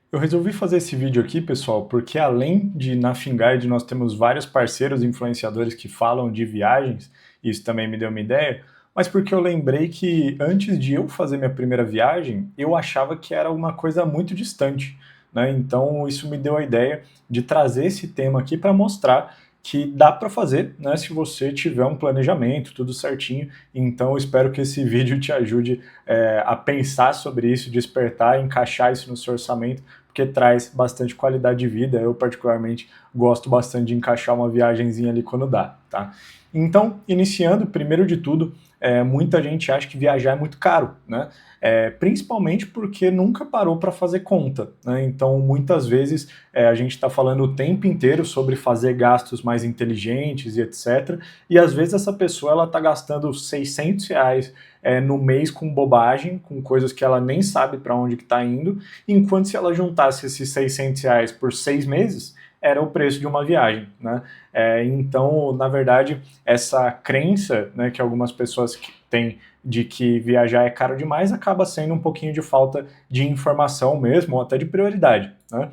Eu resolvi fazer esse vídeo aqui, pessoal, porque além de na Finguide nós temos vários parceiros influenciadores que falam de viagens, isso também me deu uma ideia, mas porque eu lembrei que antes de eu fazer minha primeira viagem, eu achava que era uma coisa muito distante, né? Então isso me deu a ideia de trazer esse tema aqui para mostrar que dá para fazer, né, se você tiver um planejamento, tudo certinho. Então eu espero que esse vídeo te ajude a pensar sobre isso, despertar, encaixar isso no seu orçamento, porque traz bastante qualidade de vida. Eu, particularmente, gosto bastante de encaixar uma viagenzinha ali quando dá, tá? Então, iniciando, primeiro de tudo, muita gente acha que viajar é muito caro, né? Principalmente porque nunca parou para fazer conta, né? Então, muitas vezes, a gente está falando o tempo inteiro sobre fazer gastos mais inteligentes e etc. E às vezes essa pessoa ela está gastando R$ 600 no mês com bobagem, com coisas que ela nem sabe para onde que está indo, enquanto se ela juntasse esses R$ 600 por 6 meses, era o preço de uma viagem, né? Então, na verdade, essa crença, né, que algumas pessoas têm de que viajar é caro demais acaba sendo um pouquinho de falta de informação mesmo, ou até de prioridade, né?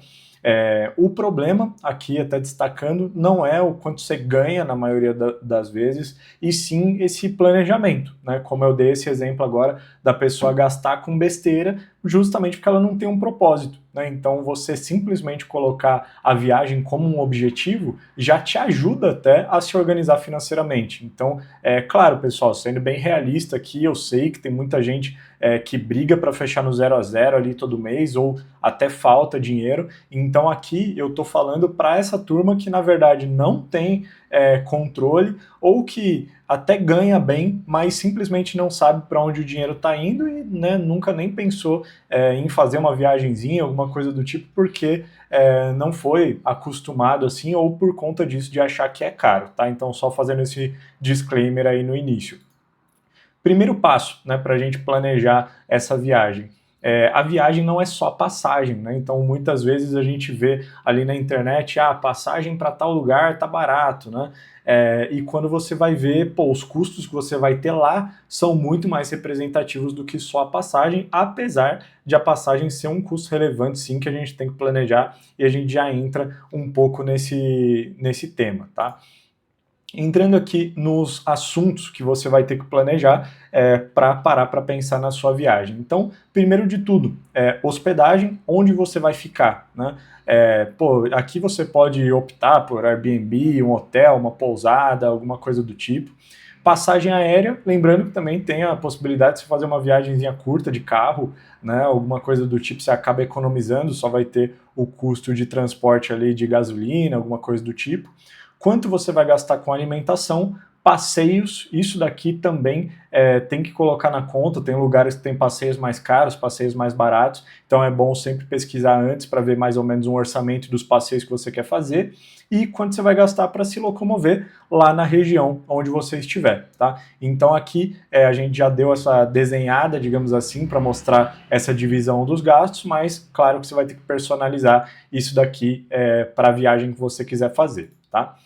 O problema aqui, até destacando, não é o quanto você ganha na maioria das vezes, e sim esse planejamento, né? Como eu dei esse exemplo agora da pessoa gastar com besteira, justamente porque ela não tem um propósito, né? Então você simplesmente colocar a viagem como um objetivo já te ajuda até a se organizar financeiramente. Então, claro, pessoal, sendo bem realista aqui, eu sei que tem muita gente que briga para fechar no 0 a 0 ali todo mês, ou até falta dinheiro. Então aqui eu estou falando para essa turma que na verdade não tem controle, ou que até ganha bem, mas simplesmente não sabe para onde o dinheiro está indo e, né, nunca nem pensou em fazer uma viagenzinha, alguma coisa do tipo, porque não foi acostumado assim, ou por conta disso de achar que é caro, tá? Então só fazendo esse disclaimer aí no início. Primeiro passo, né, para a gente planejar essa viagem. A viagem não é só passagem, né? Então muitas vezes a gente vê ali na internet, passagem para tal lugar tá barato, né? E quando você vai ver, pô, os custos que você vai ter lá são muito mais representativos do que só a passagem, apesar de a passagem ser um custo relevante, sim, que a gente tem que planejar, e a gente já entra um pouco nesse tema, tá? Entrando aqui nos assuntos que você vai ter que planejar para parar para pensar na sua viagem. Então, primeiro de tudo, hospedagem, onde você vai ficar, né? Aqui você pode optar por Airbnb, um hotel, uma pousada, alguma coisa do tipo. Passagem aérea, lembrando que também tem a possibilidade de você fazer uma viagemzinha curta de carro, né? Alguma coisa do tipo, você acaba economizando, só vai ter o custo de transporte ali de gasolina, alguma coisa do tipo. Quanto você vai gastar com alimentação, passeios, isso daqui também tem que colocar na conta. Tem lugares que tem passeios mais caros, passeios mais baratos, então é bom sempre pesquisar antes para ver mais ou menos um orçamento dos passeios que você quer fazer e quanto você vai gastar para se locomover lá na região onde você estiver, tá? Então aqui a gente já deu essa desenhada, digamos assim, para mostrar essa divisão dos gastos, mas claro que você vai ter que personalizar isso daqui para a viagem que você quiser fazer, tá?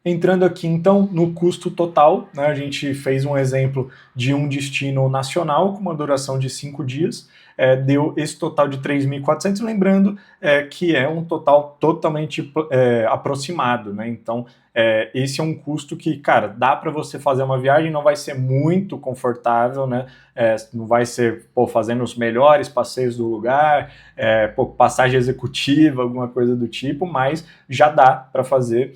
Entrando aqui então no custo total, né, a gente fez um exemplo de um destino nacional com uma duração de 5 dias, deu esse total de 3.400, lembrando que é um total totalmente aproximado, né? Então esse é um custo que, cara, dá para você fazer uma viagem, não vai ser muito confortável, né? Não vai ser fazendo os melhores passeios do lugar, passagem executiva, alguma coisa do tipo, mas já dá para fazer.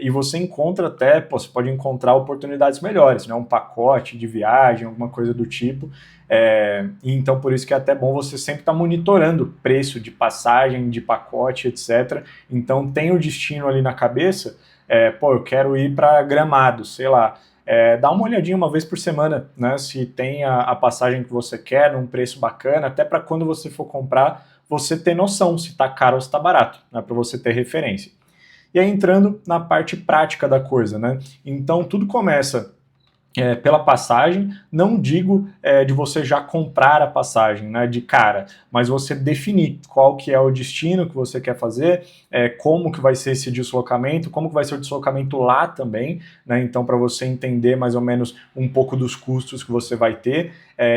E você encontra até, você pode encontrar oportunidades melhores, né? Um pacote de viagem, alguma coisa do tipo. E então por isso que é até bom você sempre estar monitorando preço de passagem, de pacote, etc. Então tem o destino ali na cabeça, eu quero ir para Gramado, sei lá. Dá uma olhadinha uma vez por semana, né? Se tem a passagem que você quer, num preço bacana, até para quando você for comprar, você ter noção se está caro ou se está barato, né? Para você ter referência. E aí entrando na parte prática da coisa, né? Então tudo começa pela passagem, não digo de você já comprar a passagem, né, de cara, mas você definir qual que é o destino que você quer fazer, como que vai ser esse deslocamento, como que vai ser o deslocamento lá também, né, então para você entender mais ou menos um pouco dos custos que você vai ter,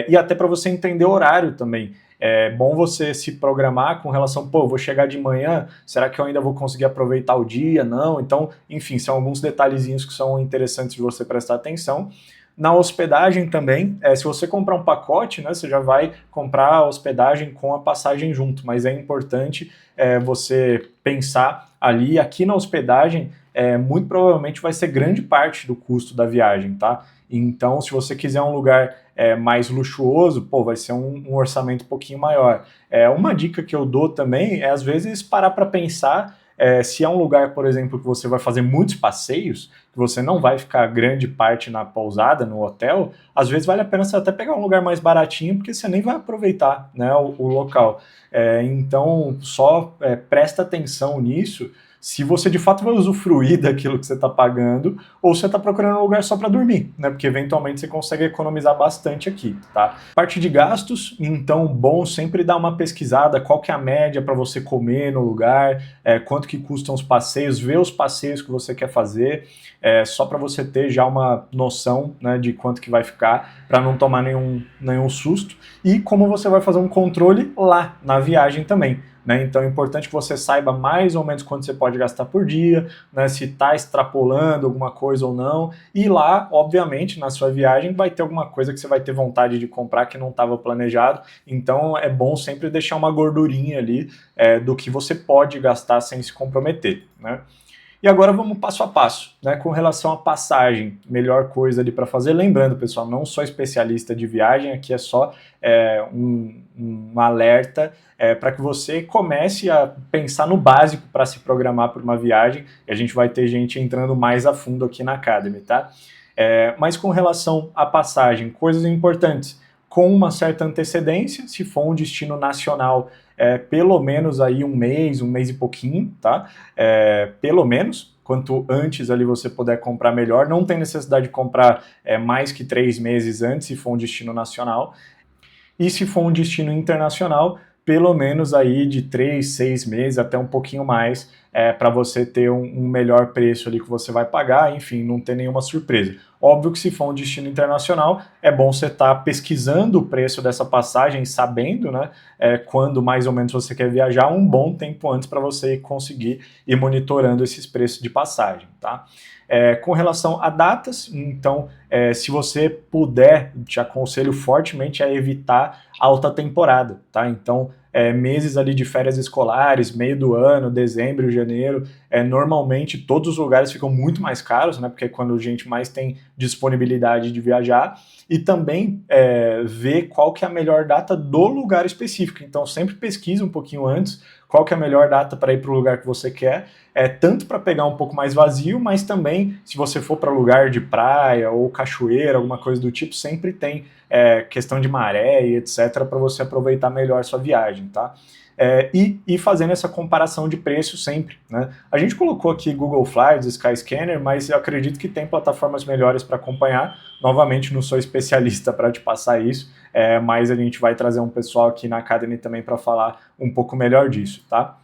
e até para você entender o horário também. É bom você se programar com relação, pô, vou chegar de manhã, será que eu ainda vou conseguir aproveitar o dia? Não. Então, enfim, são alguns detalhezinhos que são interessantes de você prestar atenção. Na hospedagem também, se você comprar um pacote, né, você já vai comprar a hospedagem com a passagem junto, mas é importante você pensar ali, aqui na hospedagem, muito provavelmente vai ser grande parte do custo da viagem, tá? Então, se você quiser um lugar mais luxuoso, pô, vai ser um orçamento um pouquinho maior. Uma dica que eu dou também é, às vezes, parar para pensar se é um lugar, por exemplo, que você vai fazer muitos passeios, que você não vai ficar grande parte na pousada, no hotel, às vezes vale a pena você até pegar um lugar mais baratinho, porque você nem vai aproveitar, né, o local. Então, só presta atenção nisso, se você de fato vai usufruir daquilo que você está pagando, ou você está procurando um lugar só para dormir, né? Porque eventualmente você consegue economizar bastante aqui, tá? Parte de gastos, então bom sempre dar uma pesquisada, qual que é a média para você comer no lugar, quanto que custam os passeios, ver os passeios que você quer fazer, só para você ter já uma noção, né, de quanto que vai ficar, para não tomar nenhum susto, e como você vai fazer um controle lá na viagem também. Né? Então é importante que você saiba mais ou menos quanto você pode gastar por dia, né? Se está extrapolando alguma coisa ou não. E lá, obviamente, na sua viagem vai ter alguma coisa que você vai ter vontade de comprar que não estava planejado. Então é bom sempre deixar uma gordurinha ali do que você pode gastar sem se comprometer. Né? E agora vamos passo a passo, né? Com relação à passagem, melhor coisa ali para fazer. Lembrando, pessoal, não sou especialista de viagem, aqui é só um alerta para que você comece a pensar no básico para se programar para uma viagem, e a gente vai ter gente entrando mais a fundo aqui na Academy, tá? Mas com relação à passagem, coisas importantes, com uma certa antecedência, se for um destino nacional, pelo menos aí um mês e pouquinho, tá? Pelo menos, quanto antes ali você puder comprar melhor, não tem necessidade de comprar mais que 3 meses antes, se for um destino nacional, e se for um destino internacional, pelo menos aí de 3, 6 meses, até um pouquinho mais, para você ter um melhor preço ali que você vai pagar, enfim, não ter nenhuma surpresa. Óbvio que se for um destino internacional, é bom você estar pesquisando o preço dessa passagem, sabendo, né, quando mais ou menos você quer viajar, um bom tempo antes para você conseguir ir monitorando esses preços de passagem, tá? Com relação a datas, então, se você puder, te aconselho fortemente a evitar alta temporada, tá? Então, meses ali de férias escolares, meio do ano, dezembro, janeiro, normalmente todos os lugares ficam muito mais caros, né? Porque é quando a gente mais tem disponibilidade de viajar, e também ver qual que é a melhor data do lugar específico. Então, sempre pesquise um pouquinho antes qual que é a melhor data para ir para o lugar que você quer, tanto para pegar um pouco mais vazio, mas também, se você for para lugar de praia ou cachoeira, alguma coisa do tipo, sempre tem questão de maré e etc, para você aproveitar melhor sua viagem, tá? E fazendo essa comparação de preço sempre, né? A gente colocou aqui Google Flights, Skyscanner, mas eu acredito que tem plataformas melhores para acompanhar. Novamente, não sou especialista para te passar isso, mas a gente vai trazer um pessoal aqui na Academy também para falar um pouco melhor disso, tá?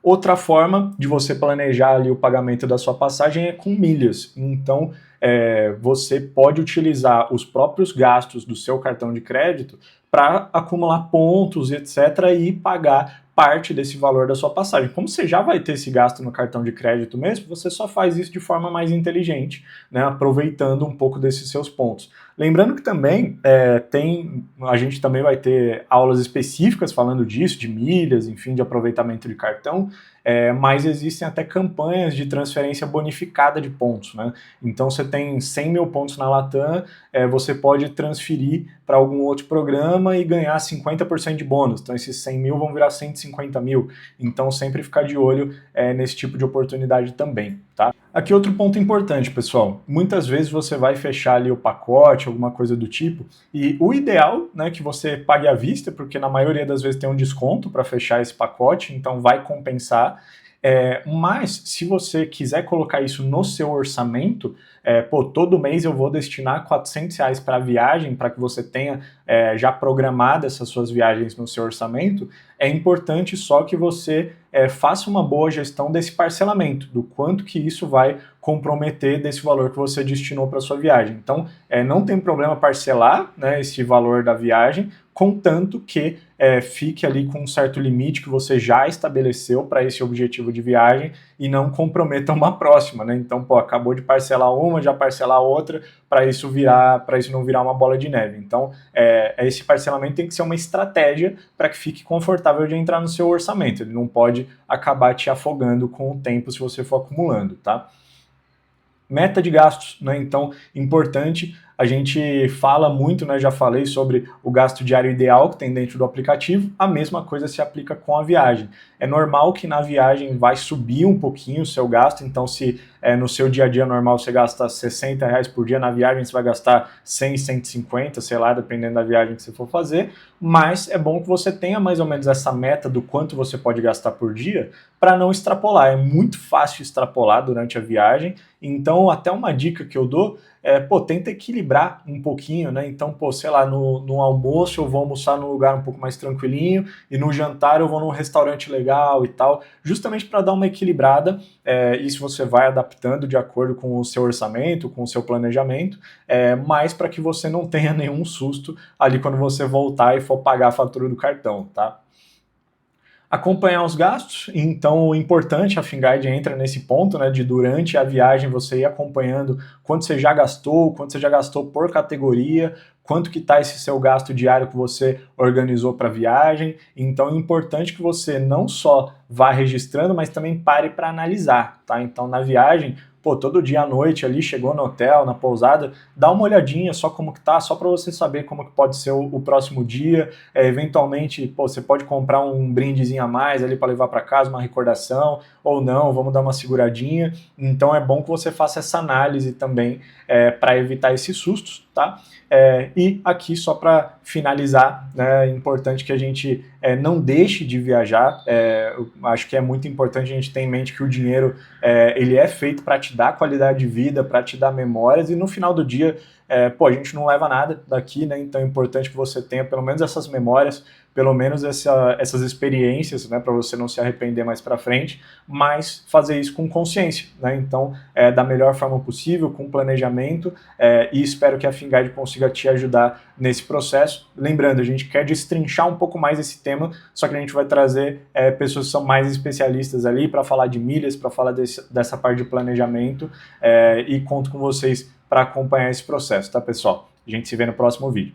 Outra forma de você planejar ali o pagamento da sua passagem é com milhas. Então, você pode utilizar os próprios gastos do seu cartão de crédito para acumular pontos, etc., e pagar parte desse valor da sua passagem. Como você já vai ter esse gasto no cartão de crédito mesmo, você só faz isso de forma mais inteligente, né, aproveitando um pouco desses seus pontos. Lembrando que também a gente também vai ter aulas específicas falando disso, de milhas, enfim, de aproveitamento de cartão, mas existem até campanhas de transferência bonificada de pontos, né? Então você tem 100 mil pontos na Latam, você pode transferir para algum outro programa e ganhar 50% de bônus. Então esses 100 mil vão virar 150 mil. Então sempre ficar de olho nesse tipo de oportunidade também, tá? Aqui outro ponto importante, pessoal. Muitas vezes você vai fechar ali o pacote, alguma coisa do tipo, e o ideal, né, é que você pague à vista, porque na maioria das vezes tem um desconto para fechar esse pacote, então vai compensar. Mas se você quiser colocar isso no seu orçamento, todo mês eu vou destinar R$ 400 para viagem, para que você tenha já programado essas suas viagens no seu orçamento, é importante só que você faça uma boa gestão desse parcelamento, do quanto que isso vai comprometer desse valor que você destinou para sua viagem. Então, não tem problema parcelar, né, esse valor da viagem, contanto que fique ali com um certo limite que você já estabeleceu para esse objetivo de viagem e não comprometa uma próxima, né? Então, acabou de parcelar uma, já parcelar outra, para isso não virar uma bola de neve. Então, esse parcelamento tem que ser uma estratégia para que fique confortável de entrar no seu orçamento. Ele não pode acabar te afogando com o tempo se você for acumulando, tá? Meta de gastos, né? Então, importante, a gente fala muito, né? Já falei sobre o gasto diário ideal que tem dentro do aplicativo, a mesma coisa se aplica com a viagem. É normal que na viagem vai subir um pouquinho o seu gasto, então se no seu dia a dia normal você gasta R$ 60 por dia, na viagem você vai gastar 100, 150, sei lá, dependendo da viagem que você for fazer, mas é bom que você tenha mais ou menos essa meta do quanto você pode gastar por dia para não extrapolar. É muito fácil extrapolar durante a viagem, então até uma dica que eu dou tenta equilibrar um pouquinho, né? Então, sei lá, no almoço eu vou almoçar num lugar um pouco mais tranquilinho e no jantar eu vou num restaurante legal e tal, justamente para dar uma equilibrada. Isso você vai adaptando de acordo com o seu orçamento, com o seu planejamento, mas para que você não tenha nenhum susto ali quando você voltar e for pagar a fatura do cartão, tá? Acompanhar os gastos, então o importante, a Finguide entra nesse ponto, né, de durante a viagem você ir acompanhando quanto você já gastou por categoria, quanto que está esse seu gasto diário que você organizou para a viagem. Então é importante que você não só vá registrando, mas também pare para analisar, tá? Então na viagem, todo dia à noite ali, chegou no hotel, na pousada, dá uma olhadinha só como que tá, só para você saber como que pode ser o próximo dia. Eventualmente, você pode comprar um brindezinho a mais ali para levar para casa, uma recordação, ou não, vamos dar uma seguradinha. Então é bom que você faça essa análise também para evitar esses sustos, tá? E aqui, só para finalizar, né, é importante que a gente não deixe de viajar. Eu acho que é muito importante a gente ter em mente que o dinheiro ele é feito para te dar qualidade de vida, para te dar memórias, e no final do dia, a gente não leva nada daqui, né? Então é importante que você tenha pelo menos essas memórias, pelo menos essas experiências, né, para você não se arrepender mais para frente, mas fazer isso com consciência, né? Então, da melhor forma possível, com planejamento, e espero que a Finguide consiga te ajudar nesse processo. Lembrando, a gente quer destrinchar um pouco mais esse tema, só que a gente vai trazer pessoas que são mais especialistas ali para falar de milhas, para falar dessa parte de planejamento, e conto com vocês para acompanhar esse processo, tá, pessoal? A gente se vê no próximo vídeo.